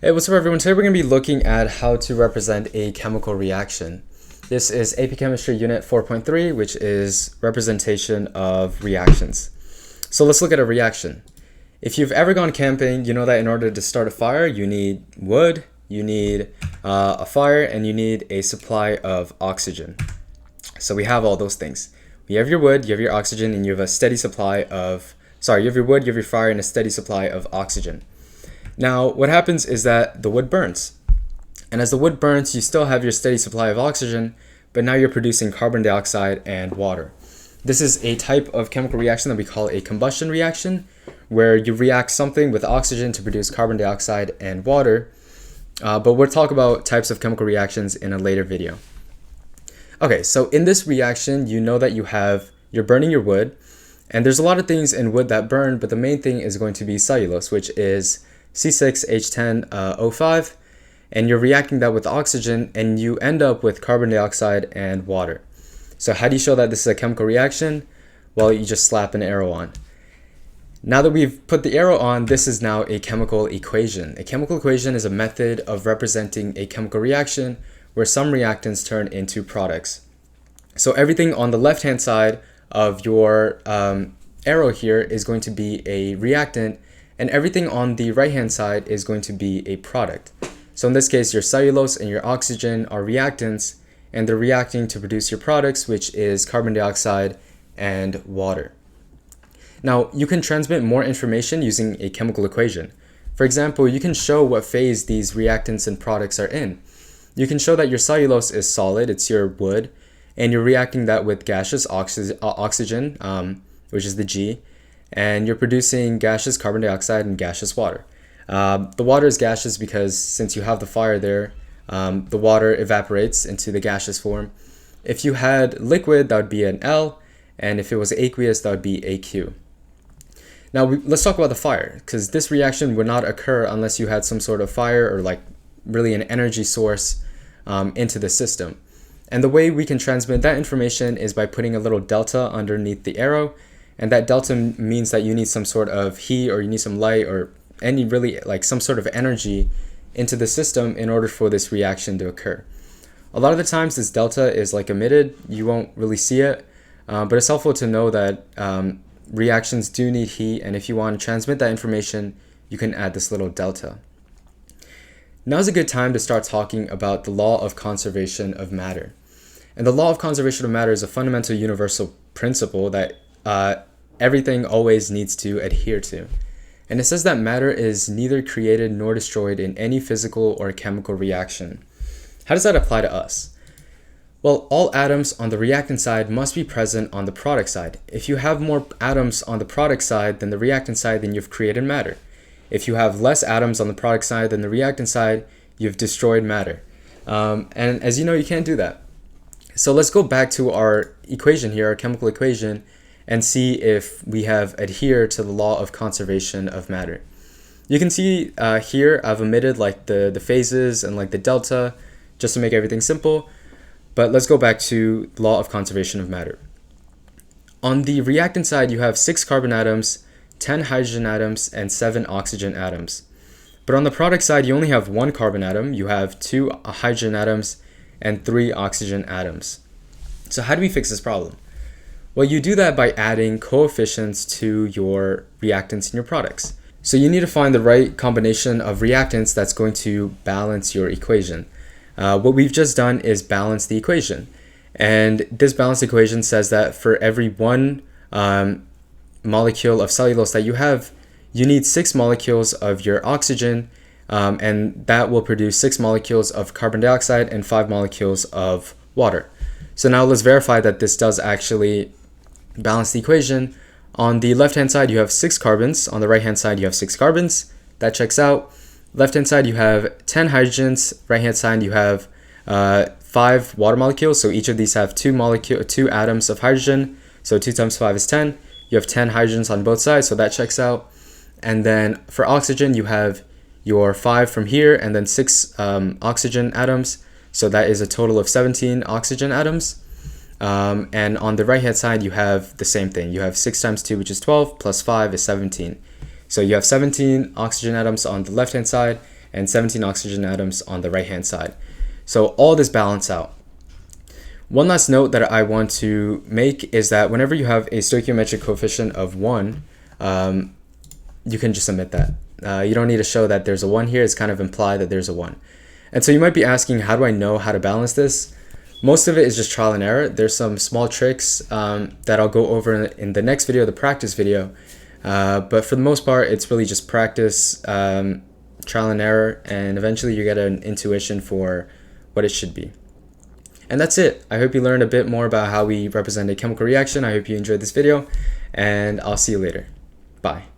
Hey, what's up everyone? Today we're going to be looking at how to represent a chemical reaction. This is AP Chemistry Unit 4.3, which is representation of reactions. So let's look at a reaction. If you've ever gone camping, you know that in order to start a fire, you need wood, you need a fire, and you need a supply of oxygen. So we have all those things. You have your wood, you have your oxygen, and you have a steady supply of, you have your wood, you have your fire, and a steady supply of oxygen. Now, what happens is that the wood burns. And as the wood burns, you still have your steady supply of oxygen, but now you're producing carbon dioxide and water. This is a type of chemical reaction that we call a combustion reaction, where you react something with oxygen to produce carbon dioxide and water. But we'll talk about types of chemical reactions in a later video. Okay, so in this reaction, you know that you're burning your wood, and there's a lot of things in wood that burn, but the main thing is going to be cellulose, which is C6H10O5, and you're reacting that with oxygen, and you end up with carbon dioxide and water. So how do you show that this is a chemical reaction? Well, you just slap an arrow on. Now that we've put the arrow on, this is now a chemical equation. A chemical equation is a method of representing a chemical reaction where some reactants turn into products. So everything on the left-hand side of your arrow here is going to be a reactant, and everything on the right-hand side is going to be a product. So in this case, your cellulose and your oxygen are reactants, and they're reacting to produce your products, which is carbon dioxide and water. Now, you can transmit more information using a chemical equation. For example, you can show what phase these reactants and products are in. You can show that your cellulose is solid, it's your wood, and you're reacting that with gaseous oxygen, which is the G, and you're producing gaseous carbon dioxide and gaseous water. The water is gaseous because since you have the fire there, the water evaporates into the gaseous form. If you had liquid, that would be an L, and if it was aqueous, that would be AQ. Now let's talk about the fire, because this reaction would not occur unless you had some sort of fire or like really an energy source into the system. And the way we can transmit that information is by putting a little delta underneath the arrow. And that delta means that you need some sort of heat, or you need some light, or any really like some sort of energy into the system in order for this reaction to occur. A lot of the times this delta is like emitted, you won't really see it, but it's helpful to know that reactions do need heat, and if you want to transmit that information, you can add this little delta. Now's a good time to start talking about the law of conservation of matter. And the law of conservation of matter is a fundamental universal principle that everything always needs to adhere to. And it says that matter is neither created nor destroyed in any physical or chemical reaction. How does that apply to us? Well, all atoms on the reactant side must be present on the product side. If you have more atoms on the product side than the reactant side, then you've created matter. If you have less atoms on the product side than the reactant side, you've destroyed matter. And as you know, you can't do that. So let's go back to our equation here, our chemical equation, and see if we have adhered to the law of conservation of matter. You can see here I've omitted like the phases and like the delta just to make everything simple. But let's go back to the law of conservation of matter. On the reactant side, you have 6 carbon atoms, 10 hydrogen atoms, and 7 oxygen atoms. But on the product side, you only have 1 carbon atom, you have 2 hydrogen atoms, and 3 oxygen atoms. So how do we fix this problem? Well, you do that by adding coefficients to your reactants in your products. So you need to find the right combination of reactants that's going to balance your equation. What we've just done is balance the equation. And this balanced equation says that for every 1 molecule of cellulose that you have, you need 6 molecules of your oxygen, and that will produce 6 molecules of carbon dioxide and 5 molecules of water. So now let's verify that this does actually balance the equation. On the left-hand side, you have 6 carbons. On the right-hand side, you have 6 carbons. That checks out. Left-hand side, you have 10 hydrogens. Right-hand side, you have 5 water molecules. So each of these have 2 atoms of hydrogen. So 2 times 5 is 10. You have 10 hydrogens on both sides, so that checks out. And then for oxygen, you have your 5 from here and then 6 oxygen atoms. So that is a total of 17 oxygen atoms. And on the right hand side, you have the same thing. You have 6 times 2, which is 12, plus 5 is 17. So you have 17 oxygen atoms on the left hand side and 17 oxygen atoms on the right hand side. So all this balance out. One last note that I want to make is that whenever you have a stoichiometric coefficient of 1, you can just omit that. You don't need to show that there's a 1 here. It's kind of implied that there's a 1. And so you might be asking, how do I know how to balance this? Most of it is just trial and error. There's some small tricks that I'll go over in the next video, the practice video. But for the most part, it's really just practice, trial and error, and eventually you get an intuition for what it should be. And that's it. I hope you learned a bit more about how we represent a chemical reaction. I hope you enjoyed this video, and I'll see you later. Bye.